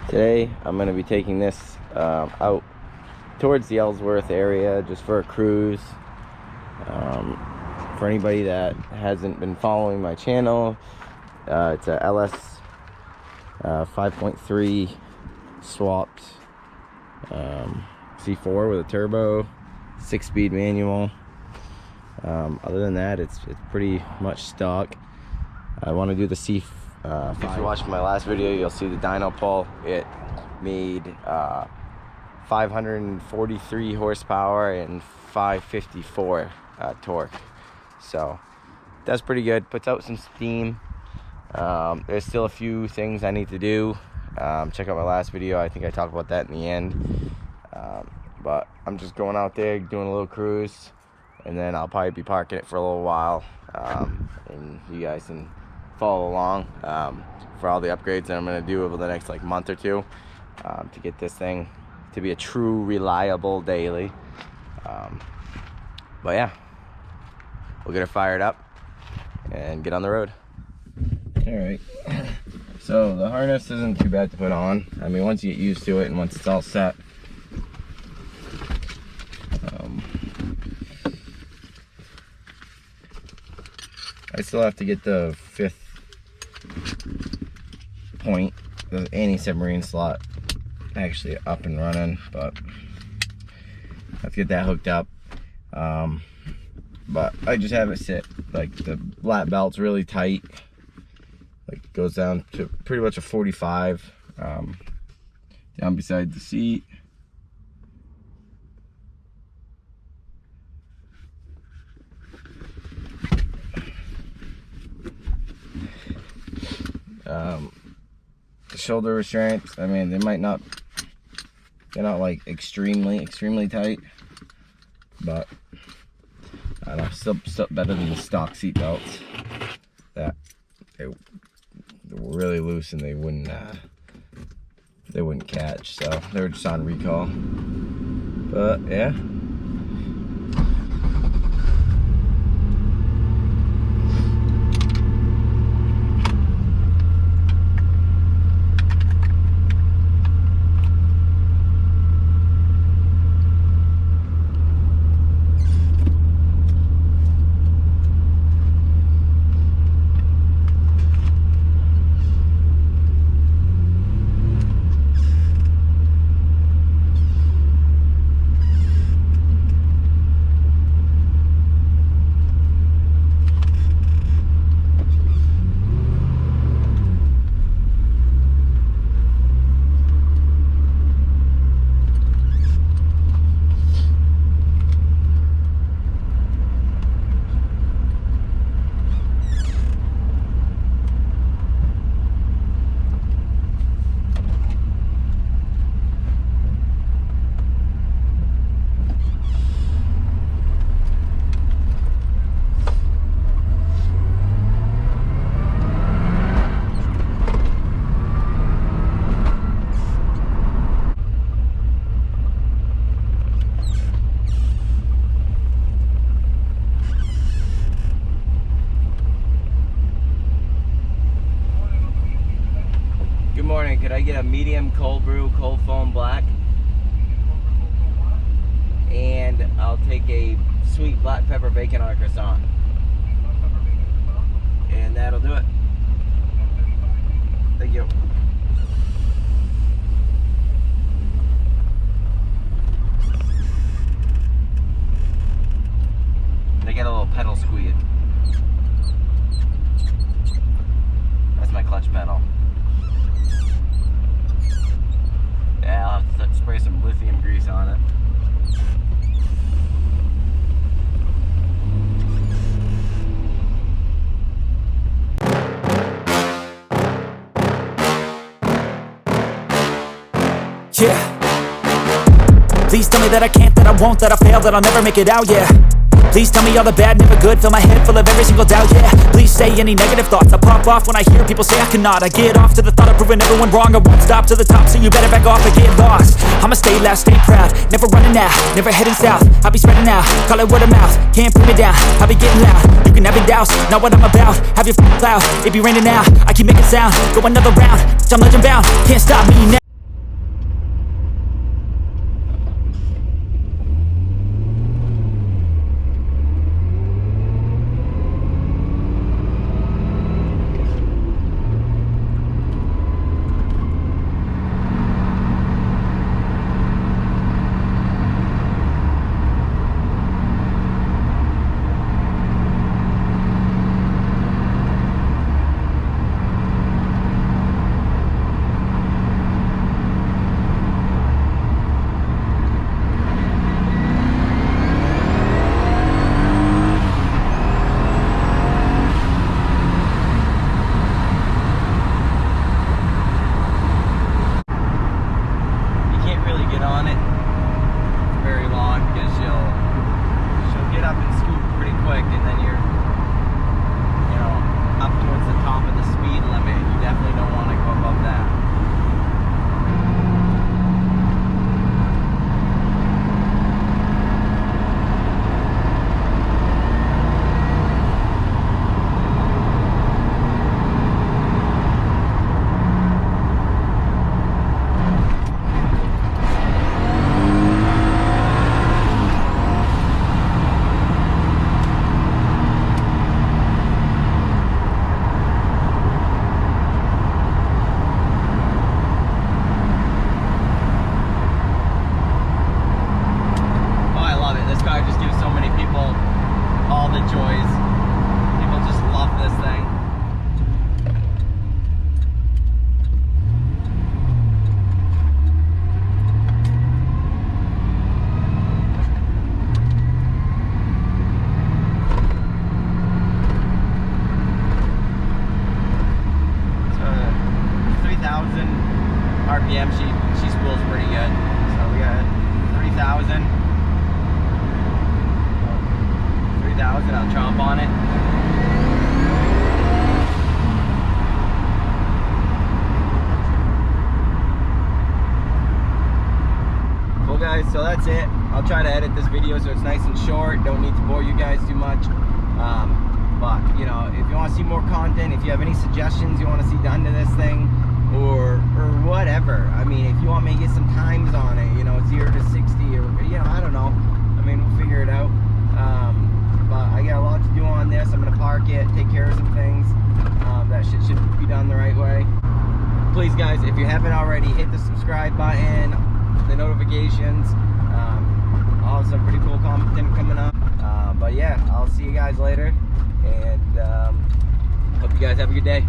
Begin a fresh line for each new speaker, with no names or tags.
Today I'm going to be taking this out towards the Ellsworth area just for a cruise. For anybody that hasn't been following my channel, it's a LS 5.3 swapped C4 with a turbo, 6-speed manual. Other than that, it's pretty much stock. I want to do the C5. If you're watching my last video, you'll see the dyno pull. It made 543 horsepower and 554 torque, so that's pretty good. Puts out some steam. There's still a few things I need to do. Check out my last video. I think I talked about that in the end. But I'm just going out there doing a little cruise, and then I'll probably be parking it for a little while, and you guys can follow along for all the upgrades that I'm going to do over the next month or two to get this thing to be a true reliable daily. But yeah, we'll get it fired up and get on the road. All right, so the harness isn't too bad to put on. I mean, once you get used to it and once it's all set, I still have to get the 5th point, the anti-submarine slot, actually up and running, but I have to get that hooked up. But I just have it sit, the lap belt's really tight, goes down to pretty much a 45, down beside the seat. The shoulder restraints, I mean, they're not extremely tight, but I don't know, still better than the stock seat belts that they were really loose and they wouldn't catch, so they were just on recall. But yeah, could I get a medium cold brew, cold foam black? And I'll take a sweet black pepper bacon on a croissant. And that'll do it. Thank you. They get a little pedal squeeze. That's my clutch pedal. Yeah, I'll have to spray some lithium grease on it.
Yeah. Please tell me that I can't, that I won't, that I fail, that I'll never make it out, yeah. Please tell me all the bad, never good. Fill my head full of every single doubt, yeah. Please say any negative thoughts. I pop off when I hear people say I cannot. I get off to the thought of proving everyone wrong. I won't stop to the top, so you better back off and get lost. I'ma stay loud, stay proud, never running out, never heading south. I'll be spreading out, call it word of mouth. Can't put me down, I'll be getting loud. You can have your doubts, not what I'm about. Have your cloud, it be raining now. I keep making sound, go another round. I'm legend bound, can't stop me now.
RPM, she spools pretty good. So we got 3,000. 3,000, I'll chomp on it. Well guys, so that's it. I'll try to edit this video so it's nice and short. Don't need to bore you guys too much. But you know, if you want to see more content, if you have any suggestions you want to see done to this thing, or whatever. I mean, if you want me to get some times on it, you know, 0 to 60, or you know, I don't know. I mean, we'll figure it out. But I got a lot to do on this. I'm gonna park it, take care of some things. That shit should be done the right way. Please, guys, if you haven't already, hit the subscribe button, the notifications. I'll have some pretty cool content coming up. But yeah, I'll see you guys later, and hope you guys have a good day.